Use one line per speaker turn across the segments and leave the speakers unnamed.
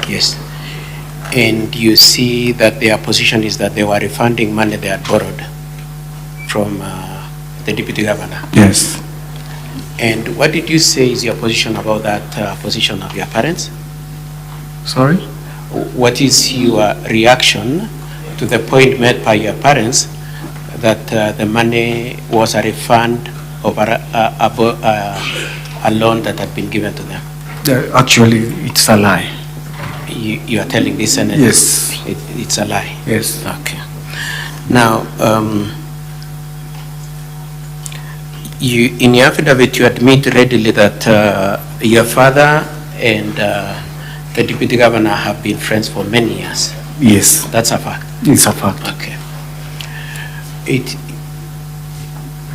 Yes. And you see that their position is that they were refunding money they had borrowed from the deputy governor.
Yes.
And what did you say is your position about that position of your parents?
Sorry?
What is your reaction to the point made by your parents that the money was a refund of a loan that had been given to them?
Actually, it's a lie.
You are telling this and
yes,
it's a lie.
Yes.
Okay. Now, you in your affidavit you admit readily that your father and the deputy governor have been friends for many years.
Yes.
That's a fact.
It's a fact.
Okay.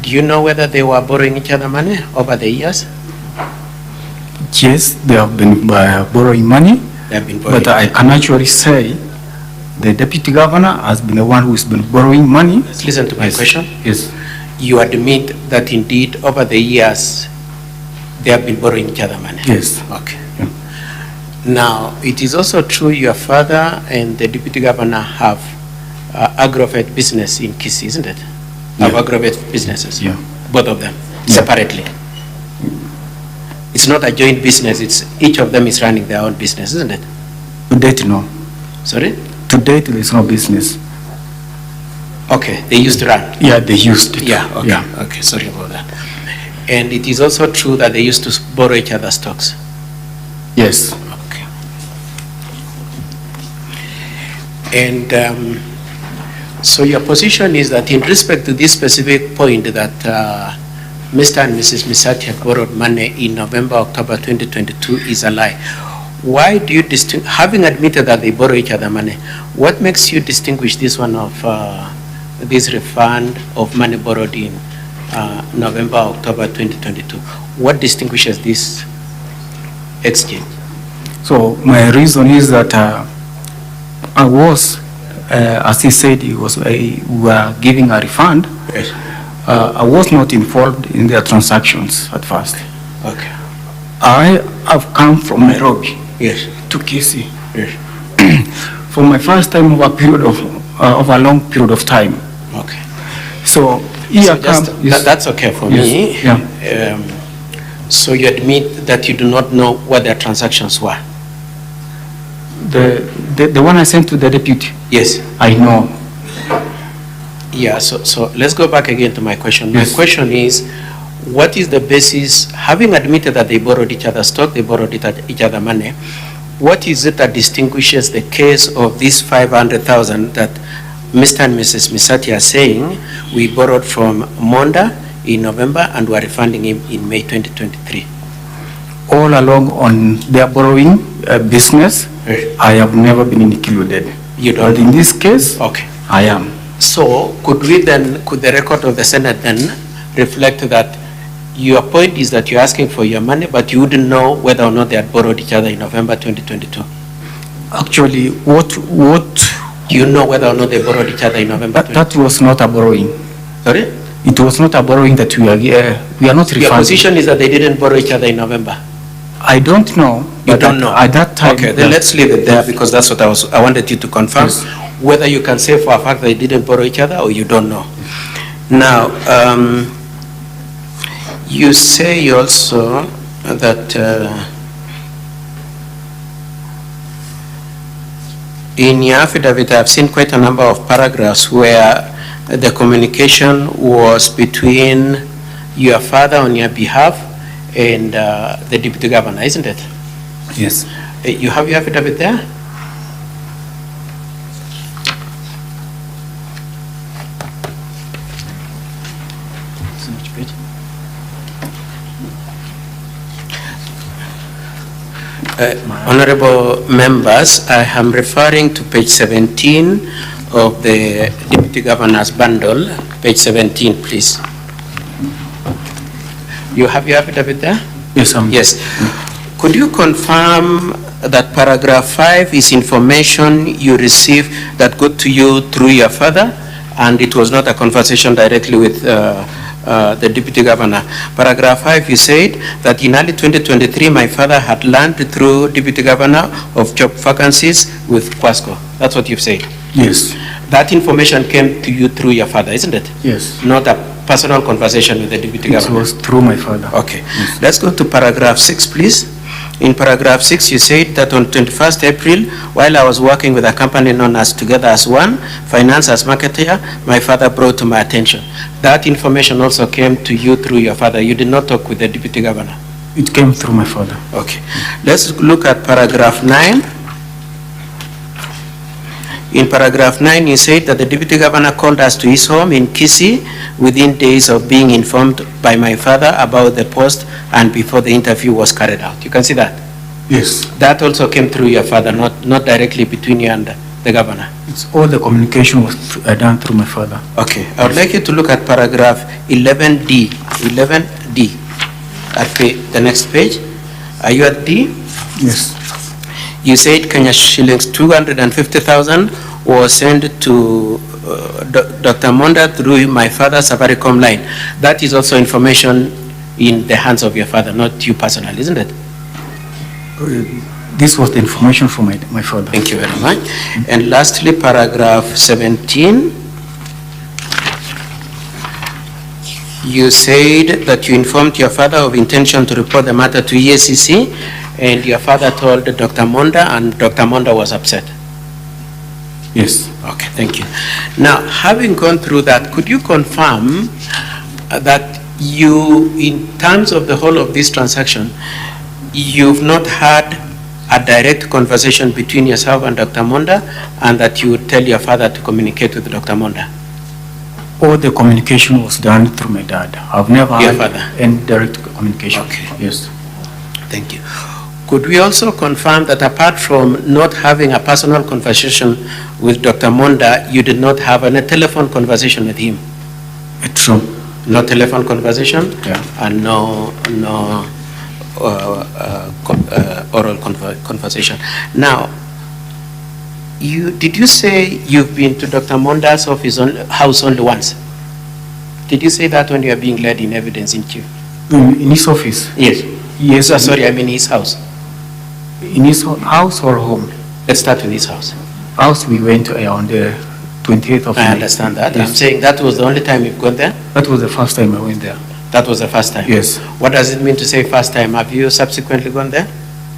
Do you know whether they were borrowing each other money over the years?
Yes, they have been borrowing money.
They have been borrowing.
But I can actually say the deputy governor has been the one who has been borrowing money.
Let's listen to my question.
Yes.
You admit that indeed over the years they have been borrowing each other money?
Yes.
Okay. Yeah. Now, it is also true your father and the deputy governor have aggrovet business in Kisii, isn't it?
Yeah.
Have aggrovet businesses?
Yeah.
Both of them,
Yeah.
separately? It's not a joint business, it's each of them is running their own business, isn't it?
To date, no.
Sorry?
To date, there is no business.
Okay, they used to run?
Yeah, they used it.
Yeah, okay,
Yeah.
okay, sorry about that. And it is also true that they used to borrow each other's stocks?
Yes.
Okay. And so your position is that in respect to this specific point that Mr. and Mrs. Misati had borrowed money in November, October 2022 is a lie. Why do you having admitted that they borrow each other money, what makes you distinguish this one of this refund of money borrowed in November, October 2022? What distinguishes this exchange?
So my reason is that I was, as he said, we were giving a refund.
Yes.
I was not involved in their transactions at first.
Okay.
I have come from Nairobi,
yes,
to Kisii.
Yes.
For my first time of a period of a long period of time.
Okay.
So here
so that's okay for
yes,
me.
Yeah.
So you admit that you do not know what their transactions were?
The one I sent to the deputy?
Yes.
I know.
Yeah, so let's go back again to my question.
Yes.
My question is, what is the basis, having admitted that they borrowed each other's stock, they borrowed each other money, what is it that distinguishes the case of this 500,000 that Mr. and Mrs. Misati are saying we borrowed from Monda in November and we're refunding him in May 2023?
All along on their borrowing business,
Yes.
I have never been included.
You don't?
But in this case,
Okay.
I am.
So could the record of the Senate then reflect that your point is that you're asking for your money, but you wouldn't know whether or not they had borrowed each other in November 2022?
Actually, what
Do you know whether or not they borrowed each other in November?
that was not a borrowing.
Sorry?
It was not a borrowing that we are not refunding.
Your position is that they didn't borrow each other in November?
I don't know.
You don't know?
At that time.
Okay, then let's leave it there because that's what I wanted you to confirm.
Yes.
Whether you can say for a fact they didn't borrow each other or you don't know. Now, you say also that in your affidavit, I've seen quite a number of paragraphs where the communication was between your father on your behalf and the deputy governor, isn't it?
Yes.
You have your affidavit there? Honorable members, I am referring to page 17 of the Deputy Governor's bundle. Page 17, please. You have your affidavit there?
Yes,
Yes. Could you confirm that paragraph 5 is information you received that got to you through your father, and it was not a conversation directly with the deputy governor. Paragraph 5, you said that in early 2023, my father had learned through deputy governor of job vacancies with Kwasco. That's what you've said.
Yes.
That information came to you through your father, isn't it?
Yes.
Not a personal conversation with the deputy governor.
It was through my father.
Okay.
Yes.
Let's go to paragraph 6, please. In paragraph 6, you said that on 21st April, while I was working with a company known as Together as One, Finance as Marketer, my father brought to my attention. That information also came to you through your father. You did not talk with the deputy governor.
It came through my father.
Okay. Let's look at paragraph 9. In paragraph 9, you said that the deputy governor called us to his home in Kisii within days of being informed by my father about the post and before the interview was carried out. You can see that?
Yes.
That also came through your father, not directly between you and the governor.
It's all the communication was done through my father.
Okay. I would like you to look at paragraph 11D. 11D. At the next page. Are you at D?
Yes.
You said Kenya shillings 250,000 was sent to Dr. Monda through my father's Safaricom line. That is also information in the hands of your father, not you personally, isn't it?
This was the information from my father.
Thank you very much. And lastly, paragraph 17. You said that you informed your father of intention to report the matter to EACC, and your father told Dr. Monda, and Dr. Monda was upset.
Yes.
Okay, thank you. Now, having gone through that, could you confirm that you, in terms of the whole of this transaction, you've not had a direct conversation between yourself and Dr. Monda, and that you would tell your father to communicate with Dr. Monda?
All the communication was done through my dad. I've never
Your
had
father?
any direct communication.
Okay.
Yes.
Thank you. Could we also confirm that apart from not having a personal conversation with Dr. Monda, you did not have a telephone conversation with him?
True.
No telephone conversation?
Yeah.
And no oral conversation. Now, did you say you've been to Dr. Monda's house only once? Did you say that when you are being led in evidence in chief?
In his office?
Yes.
Yes.
Sorry, I mean his house.
In his house or home?
Let's start with his house.
House we went on the 28th of May.
I understand that.
Yes.
I'm saying that was the only time you've gone there?
That was the first time I went there.
That was the first time?
Yes.
What does it mean to say first time? Have you subsequently gone there?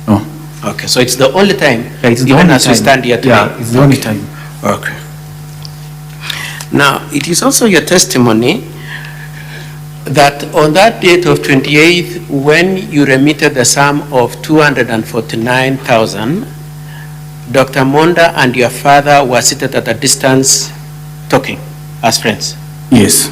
No.
Okay, so it's the only time,
Yeah, it's the
even
only
as we
time.
stand here today?
Yeah, it's the only time.
Okay. Now, it is also your testimony that on that date of 28th, when you remitted the sum of 249,000, Dr. Monda and your father were seated at a distance talking as friends,
Yes.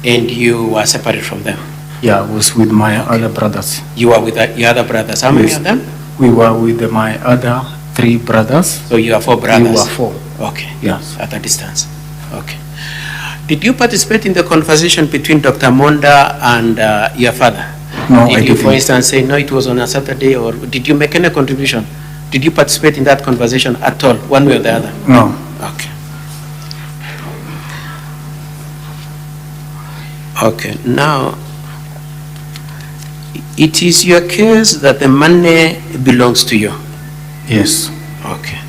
and you were separate from them.
Yeah, I was with my other brothers.
You were with your other brothers. How many
Yes.
of them?
We were with my other 3 brothers.
So you are 4 brothers?
We were 4.
Okay.
Yes.
At a distance. Okay. Did you participate in the conversation between Dr. Monda and your father?
No,
did
I
you,
didn't.
for instance, say, no, it was on a Saturday, or did you make any contribution? Did you participate in that conversation at all, one way or the other?
No.
Okay. Okay, now, it is your case that the money belongs to you.
Yes.
Okay.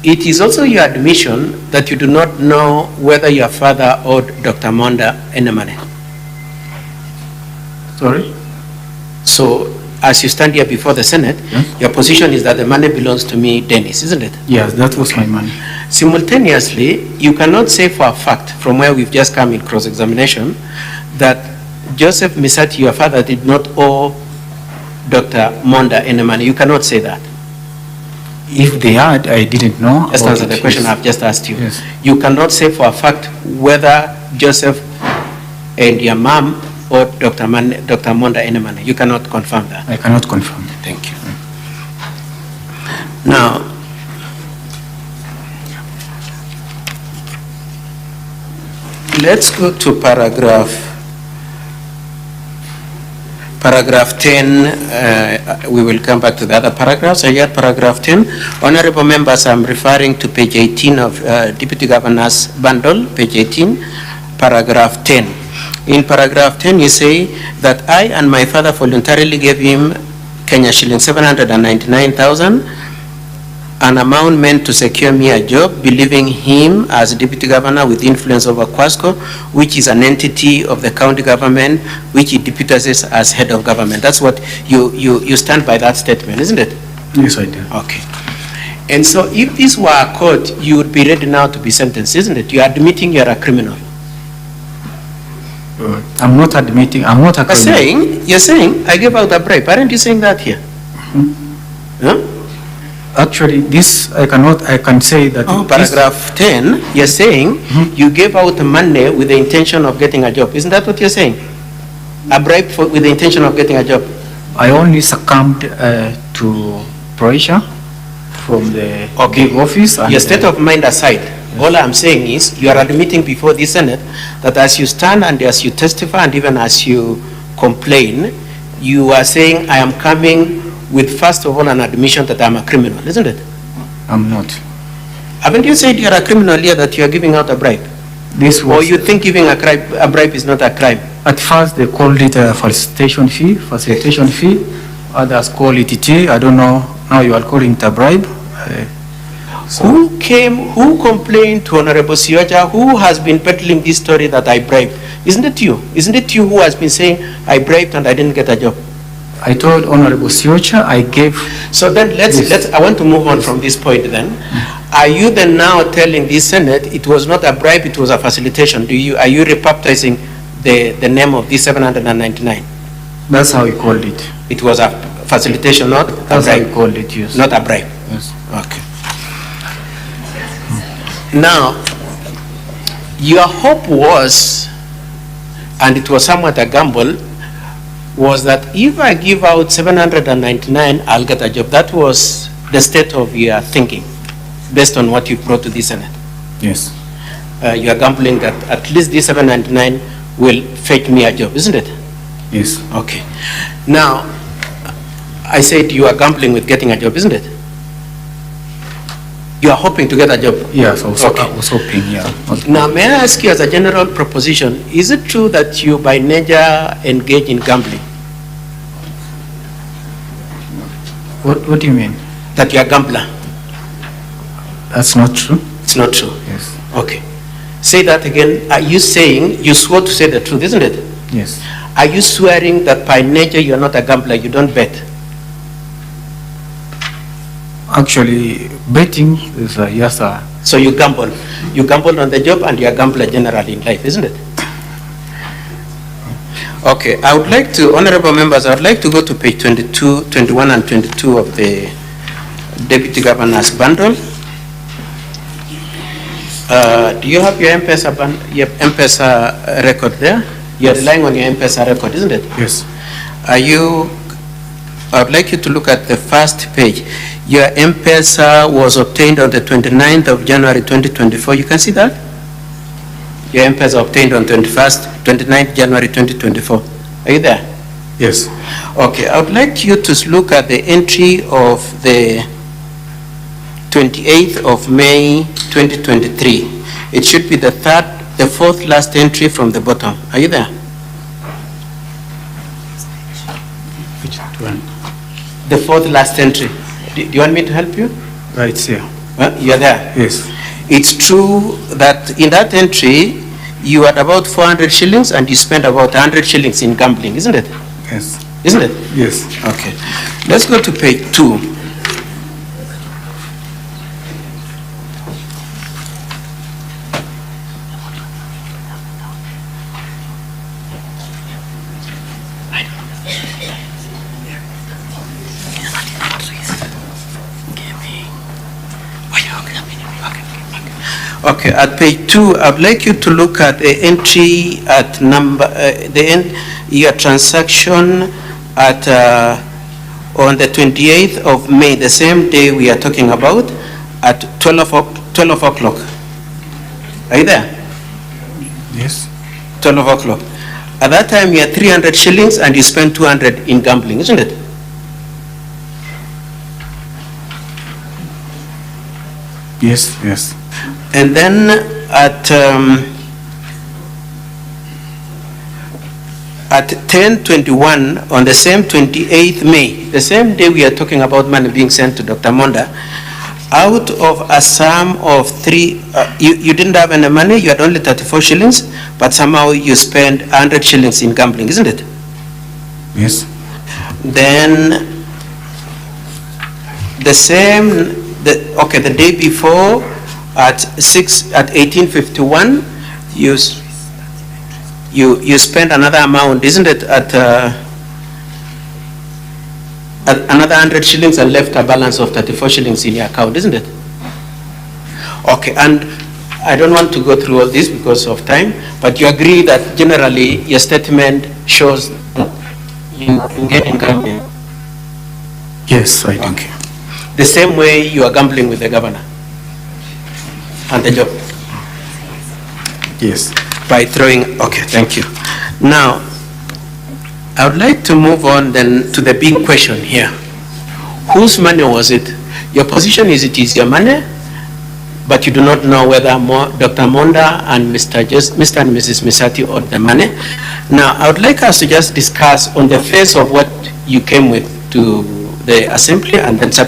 It is also your admission that you do not know whether your father owed Dr. Monda any money.
Sorry?
So, as you stand here before the Senate,
Yes.
your position is that the money belongs to me, Dennis, isn't it?
Yes, that was my money.
Simultaneously, you cannot say for a fact, from where we've just come in cross-examination, that Joseph Misati, your father, did not owe Dr. Monda any money. You cannot say that.
If they had, I didn't know.
Just
about
answer the
it.
question
Yes.
I've just asked you.
Yes.
You cannot say for a fact whether Joseph and your mom owed Dr. Monda any money. You cannot confirm that.
I cannot confirm.
Thank you. Now, let's go to paragraph 10. We will come back to the other paragraphs. I had paragraph 10. Honorable members, I'm referring to page 18 of Deputy Governor's bundle, page 18. paragraph 10. In paragraph 10, you say that I and my father voluntarily gave him Kenya shilling 799,000, an amount meant to secure me a job, believing him as deputy governor with influence over Kwasco, which is an entity of the county government, which he deputizes as head of government. That's what you stand by that statement, isn't it?
Yes, I do.
Okay. And so if this were a court, you would be ready now to be sentenced, isn't it? You are admitting you are a criminal.
I'm not admitting, I'm not a criminal.
You're saying, I gave out a bribe. Aren't you saying that here? Huh?
Actually, this, I can say that.
Oh, paragraph 10, you're saying you gave out money with the intention of getting a job. Isn't that what you're saying? A bribe with the intention of getting a job.
I only succumbed to pressure from the big office. And
your state of mind aside, all I'm saying is you are admitting before the Senate that as you stand and as you testify and even as you complain, you are saying I am coming with first of all an admission that I'm a criminal, isn't it?
I'm not.
Haven't you said you're a criminal here, that you are giving out a bribe?
This was,
or you think giving a bribe is not a crime?
At first they called it a facilitation fee. Others call it tea. I don't know. Now you are calling it a bribe.
Who complained to Honorable Sioja, who has been peddling this story that I bribed? Isn't it you? Isn't it you who has been saying I bribed and I didn't get a job?
I told Honorable Sioja I gave.
So then I want to move on from this point then. Are you then now telling the Senate it was not a bribe, it was a facilitation? Are you rebaptizing the name of this 799?
That's how he called it.
It was a facilitation, not
That's
a bribe?
how he called it, yes.
Not a bribe?
Yes.
Okay. Now, your hope was, and it was somewhat a gamble, was that if I give out 799, I'll get a job. That was the state of your thinking, based on what you brought to the Senate.
Yes.
You are gambling that at least this 799 will fetch me a job, isn't it?
Yes.
Okay. Now, I said you are gambling with getting a job, isn't it? You are hoping to get a job?
Yes, I was hoping, yeah. Okay.
Now, may I ask you as a general proposition, is it true that you by nature engage in gambling?
What do you mean?
That you are a gambler?
That's not true.
It's not true?
Yes.
Okay. Say that again. Are you saying, you swore to say the truth, isn't it?
Yes.
Are you swearing that by nature you are not a gambler, you don't bet?
Actually, betting is yes, sir.
So you gamble. You gamble on the job and you are a gambler generally in life, isn't it? Okay, I would like to, honorable members, I would like to go to page 22, 21 and 22 of the Deputy Governor's bundle. Do you have your M-Pesa record there? You're relying on your M-Pesa record, isn't it?
Yes.
I would like you to look at the first page. Your M-Pesa was obtained on the 29th of January 2024. You can see that? Your M-Pesa obtained on 29th January 2024. Are you there?
Yes.
Okay, I would like you to look at the entry of the 28th of May 2023. It should be the fourth last entry from the bottom. Are you there?
Which one?
The fourth last entry. Do you want me to help you?
Right here.
You're there?
Yes.
It's true that in that entry, you had about 400 shillings and you spent about 100 shillings in gambling, isn't it?
Yes.
Isn't it?
Yes.
Okay. Let's go to page 2. Okay, at page 2, I'd like you to look at the entry at your transaction at on the 28th of May, the same day we are talking about, at 12 o'clock. Are you there?
Yes.
12 o'clock. At that time, you had 300 shillings and you spent 200 in gambling, isn't it?
Yes, yes.
And then at at 10:21 on the same 28th May, the same day we are talking about money being sent to Dr. Monda, out of a sum of you didn't have any money, you had only 34 shillings, but somehow you spent 100 shillings in gambling, isn't it?
Yes.
Then the day before at 1851, you spent another amount, isn't it, at another 100 shillings and left a balance of 34 shillings in your account, isn't it? Okay, and I don't want to go through all this because of time, but you agree that generally your statement shows that you engage in gambling?
Yes, I do.
Okay. The same way you are gambling with the governor and the job?
Yes.
By throwing, okay, thank you. Now, I would like to move on then to the big question here. Whose money was it? Your position is it is your money, but you do not know whether Dr. Monda and Mr. and Mrs. Misati owed the money. Now, I would like us to just discuss on the face of what you came with to the assembly and then subsequently